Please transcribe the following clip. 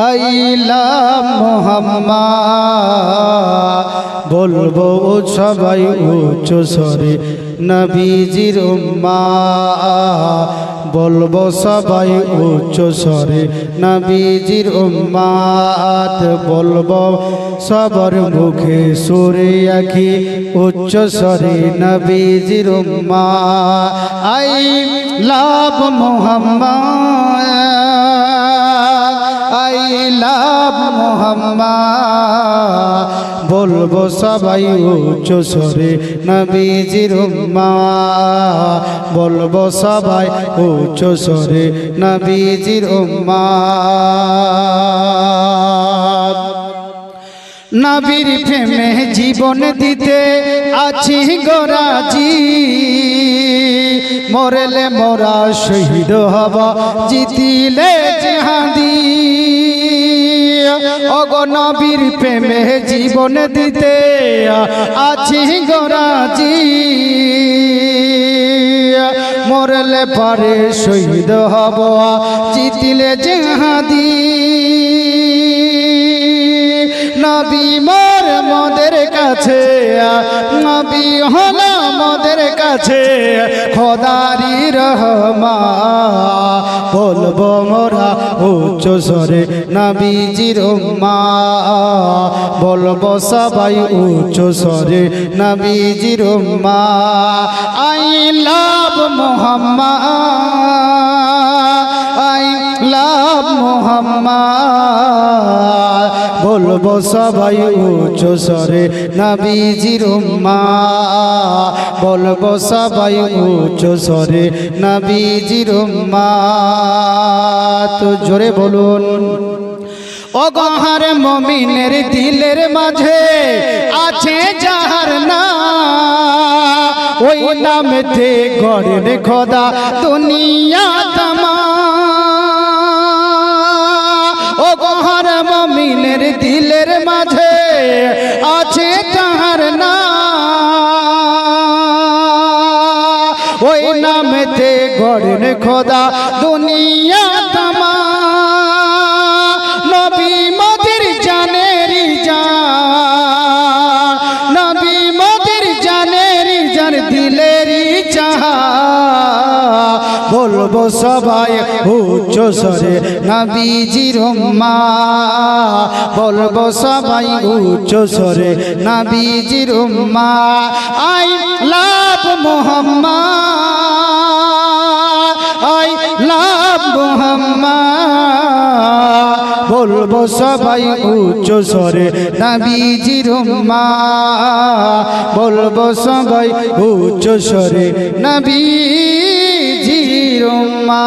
আইলাম মোহাম্মদ বলবো সবাই উচ্চ স্বরে নবীজির উম্মাত বলবো সবাই উচ্চ স্বরে নবীজির উম্মাত বলবো সবার মুখে সুরে আখি উচ্চ স্বরে নবীজির উম্মাত I love Muhammad I love Muhammad বলবো সবাই উচ্চ স্বরে নবীজির উম্মাত বলবো সবাই উচ্চ স্বরে নবীজির উম্মাত নবীর প্রেমে জীবন দিতে আছি গোরাজি মরলে মোরা শহীদ হব জিতিলে জিহাদি ওগো নবীর প্রেমে জীবন দিতে আছি গোরাজি মরলে পারে শহীদ হব জিতিলে জিহাদি নবী মোর মোদের কাছে নবী হলো মোদের কাছে খোদারি রহমান বলবো মোরা উচ্চ স্বরে নবীজির উম্মাত বলবো সবাই উচ্চ স্বরে নবীজির উম্মাত I love Muhammad I love Muhammad বলবো সবাই উচ্চ স্বরে নবীজির উম্মাত বলবো সবাই উচ্চ স্বরে নবীজির উম্মাত জোরে বলুন অগহার মুমিনের দিলের মাঝে আছে যাহার নাম ওই নামেতে গড়েন খোদা দুনিয়া তামাম অগহার মুমিনের দিলের মাঝে আছে যাহার নাম ওই নামেতে গড়েন খোদা দুনিয়া তামাম নবী মোদের জানেরি জান নবী মোদের জানেরি জান দিলেরি চাহা বলবো সবাই উচ্চ স্বরে নবীজির উম্মাত বলবো সবাই উচ্চ স্বরে নবীজির উম্মাত I love Muhammad I love Muhammad বলবো সবাই উচ্চ স্বরে নবীজির উম্মাত বলবো সবাই উচ্চ স্বরে নবীজির উম্মাত।